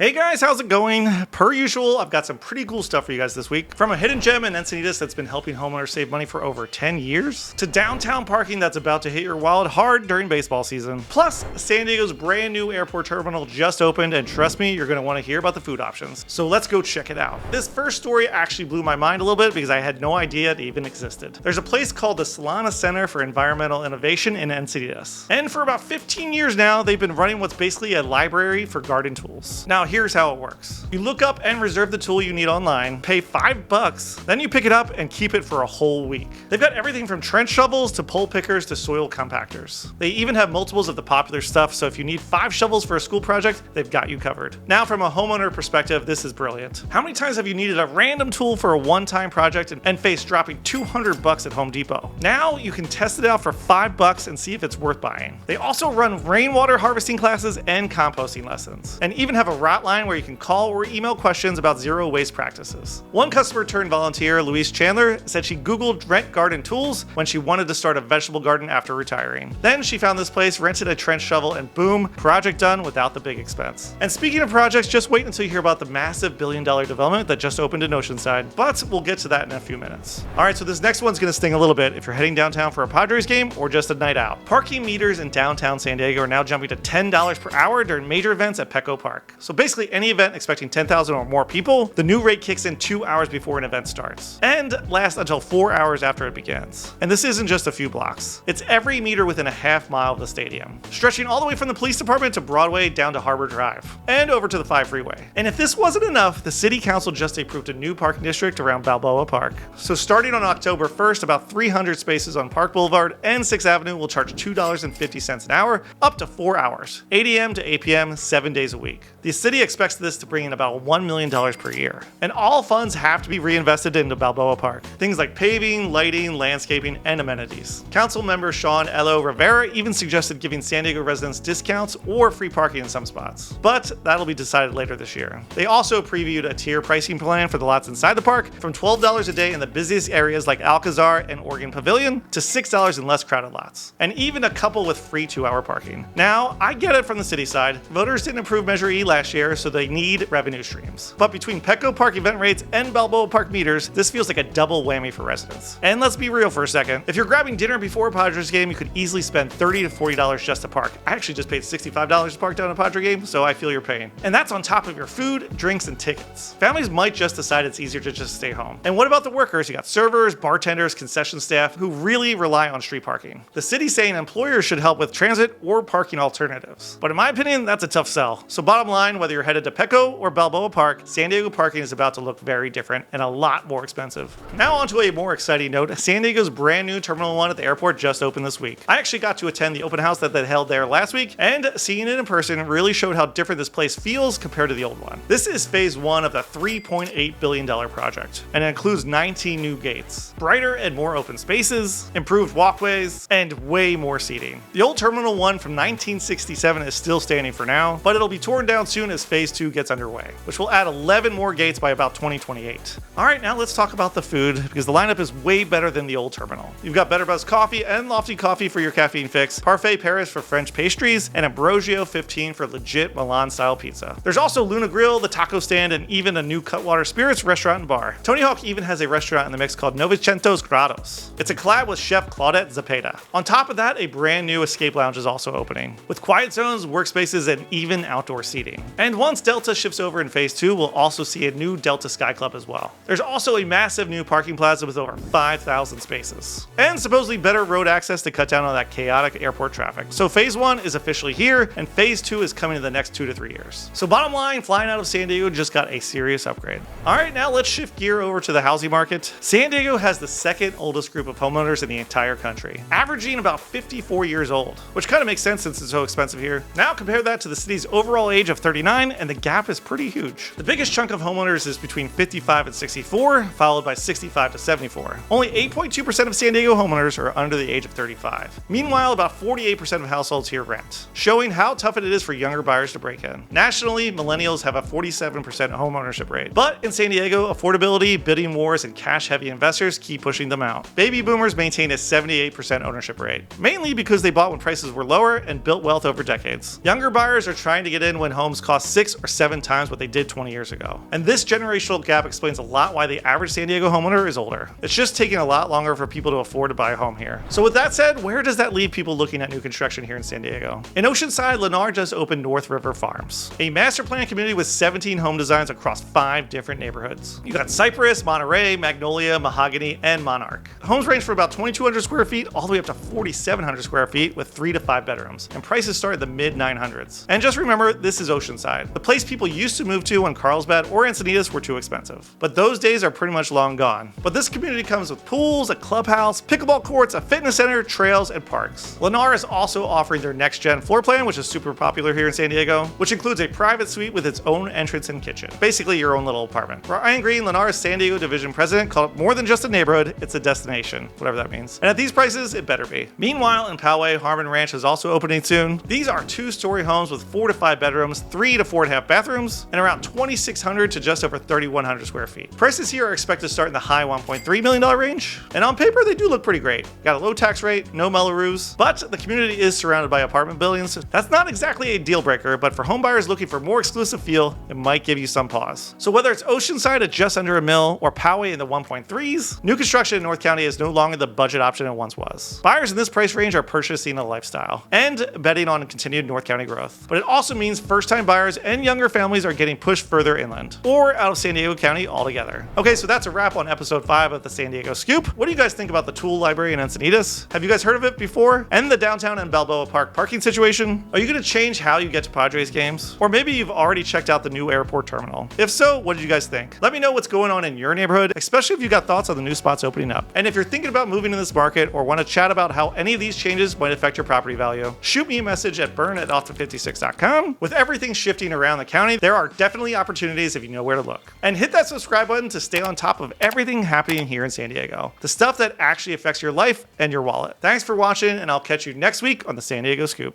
Hey guys, how's it going? Per usual, I've got some pretty cool stuff for you guys this week. From a hidden gem in Encinitas that's been helping homeowners save money for over 10 years, to downtown parking that's about to hit your wallet hard during baseball season. Plus, San Diego's brand new airport terminal just opened, and trust me, you're gonna wanna hear about the food options. So let's go check it out. This first story actually blew my mind a little bit because I had no idea it even existed. There's a place called the Solana Center for Environmental Innovation in Encinitas. And for about 15 years now, they've been running what's basically a library for garden tools. Now, here's how it works. You look up and reserve the tool you need online, pay $5, then you pick it up and keep it for a whole week. They've got everything from trench shovels to pole pickers to soil compactors. They even have multiples of the popular stuff, so if you need 5 shovels for a school project, they've got you covered. Now, from a homeowner perspective, this is brilliant. How many times have you needed a random tool for a one-time project and faced dropping $200 at Home Depot? Now, you can test it out for $5 and see if it's worth buying. They also run rainwater harvesting classes and composting lessons, and even have a route line where you can call or email questions about zero waste practices. One customer turned volunteer, Louise Chandler, said she Googled rent garden tools when she wanted to start a vegetable garden after retiring. Then she found this place, rented a trench shovel, and boom, project done without the big expense. And speaking of projects, just wait until you hear about the massive billion-dollar development that just opened in Oceanside, but we'll get to that in a few minutes. Alright, so this next one's gonna sting a little bit if you're heading downtown for a Padres game or just a night out. Parking meters in downtown San Diego are now jumping to $10 per hour during major events at Petco Park. So basically any event expecting 10,000 or more people, the new rate kicks in 2 hours before an event starts, and lasts until 4 hours after it begins. And this isn't just a few blocks. It's every meter within a half mile of the stadium, stretching all the way from the police department to Broadway down to Harbor Drive, and over to the 5 freeway. And if this wasn't enough, the city council just approved a new parking district around Balboa Park. So starting on October 1st, about 300 spaces on Park Boulevard and 6th Avenue will charge $2.50 an hour, up to 4 hours, 8 a.m. to 8 p.m., 7 days a week. The city expects this to bring in about $1 million per year. And all funds have to be reinvested into Balboa Park. Things like paving, lighting, landscaping, and amenities. Council member Sean Elo Rivera even suggested giving San Diego residents discounts or free parking in some spots. But that'll be decided later this year. They also previewed a tier pricing plan for the lots inside the park, from $12 a day in the busiest areas like Alcazar and Oregon Pavilion to $6 in less crowded lots. And even a couple with free 2-hour parking. Now, I get it from the city side. Voters didn't approve Measure E last year, so they need revenue streams. But between Petco Park event rates and Balboa Park meters, this feels like a double whammy for residents. And let's be real for a second. If you're grabbing dinner before a Padres game, you could easily spend $30 to $40 just to park. I actually just paid $65 to park down a Padre game, so I feel your pain. And that's on top of your food, drinks, and tickets. Families might just decide it's easier to just stay home. And what about the workers? You got servers, bartenders, concession staff who really rely on street parking. The city's saying employers should help with transit or parking alternatives. But in my opinion, that's a tough sell. So bottom line, whether you're headed to Petco or Balboa Park, San Diego parking is about to look very different and a lot more expensive. Now onto a more exciting note, San Diego's brand new Terminal 1 at the airport just opened this week. I actually got to attend the open house that they held there last week, and seeing it in person really showed how different this place feels compared to the old one. This is phase 1 of the $3.8 billion project, and it includes 19 new gates, brighter and more open spaces, improved walkways, and way more seating. The old Terminal 1 from 1967 is still standing for now, but it'll be torn down soon as phase 2 gets underway, which will add 11 more gates by about 2028. Alright, now let's talk about the food, because the lineup is way better than the old terminal. You've got Better Buzz Coffee and Lofty Coffee for your caffeine fix, Parfait Paris for French pastries, and Ambrosio 15 for legit Milan-style pizza. There's also Luna Grill, the taco stand, and even a new Cutwater Spirits restaurant and bar. Tony Hawk even has a restaurant in the mix called Novecentos Grados. It's a collab with chef Claudette Zepeda. On top of that, a brand new escape lounge is also opening, with quiet zones, workspaces, and even outdoor seating. And once Delta shifts over in phase 2, we'll also see a new Delta Sky Club as well. There's also a massive new parking plaza with over 5,000 spaces, and supposedly better road access to cut down on that chaotic airport traffic. So phase 1 is officially here, and phase 2 is coming in the next 2 to 3 years. So bottom line, flying out of San Diego just got a serious upgrade. Alright, now let's shift gear over to the housing market. San Diego has the second oldest group of homeowners in the entire country, averaging about 54 years old, which kind of makes sense since it's so expensive here. Now compare that to the city's overall age of 39, and the gap is pretty huge. The biggest chunk of homeowners is between 55 and 64, followed by 65 to 74. Only 8.2% of San Diego homeowners are under the age of 35. Meanwhile, about 48% of households here rent, showing how tough it is for younger buyers to break in. Nationally, millennials have a 47% homeownership rate. But in San Diego, affordability, bidding wars, and cash-heavy investors keep pushing them out. Baby boomers maintain a 78% ownership rate, mainly because they bought when prices were lower and built wealth over decades. Younger buyers are trying to get in when homes cost 6 or 7 times what they did 20 years ago. And this generational gap explains a lot why the average San Diego homeowner is older. It's just taking a lot longer for people to afford to buy a home here. So with that said, where does that leave people looking at new construction here in San Diego? In Oceanside, Lennar just opened North River Farms, a master plan community with 17 home designs across 5 different neighborhoods. You got Cypress, Monterey, Magnolia, Mahogany, and Monarch. Homes range from about 2,200 square feet all the way up to 4,700 square feet with 3 to 5 bedrooms, and prices start at the mid 900s. And just remember, this is Oceanside, the place people used to move to when Carlsbad or Encinitas were too expensive. But those days are pretty much long gone. But this community comes with pools, a clubhouse, pickleball courts, a fitness center, trails, and parks. Lennar is also offering their next-gen floor plan, which is super popular here in San Diego, which includes a private suite with its own entrance and kitchen. Basically your own little apartment. Ryan Green, Lennar's San Diego division president, called it more than just a neighborhood, it's a destination, whatever that means. And at these prices, it better be. Meanwhile, in Poway, Harmon Ranch is also opening soon. These are 2-story homes with 4 to 5 bedrooms, 3 to 4.5 bathrooms, and around 2,600 to just over 3,100 square feet. Prices here are expected to start in the high $1.3 million range, and on paper they do look pretty great. Got a low tax rate, no Melrose, but the community is surrounded by apartment buildings. That's not exactly a deal breaker, but for home buyers looking for more exclusive feel, it might give you some pause. So whether it's Oceanside at just under $1 million or Poway in the 1.3s, new construction in North County is no longer the budget option it once was. Buyers in this price range are purchasing a lifestyle and betting on continued North County growth. But it also means first-time buyers and younger families are getting pushed further inland or out of San Diego County altogether. Okay, so that's a wrap on episode 5 of the San Diego Scoop. What do you guys think about the Tool Library in Encinitas? Have you guys heard of it before? And the downtown and Balboa Park parking situation? Are you going to change how you get to Padres games? Or maybe you've already checked out the new airport terminal. If so, what did you guys think? Let me know what's going on in your neighborhood, especially if you got thoughts on the new spots opening up. And if you're thinking about moving in this market or want to chat about how any of these changes might affect your property value, shoot me a message at burn@off56.com. With everything shifting around the county, there are definitely opportunities if you know where to look. And hit that subscribe button to stay on top of everything happening here in San Diego. The stuff that actually affects your life and your wallet. Thanks for watching, and I'll catch you next week on the San Diego Scoop.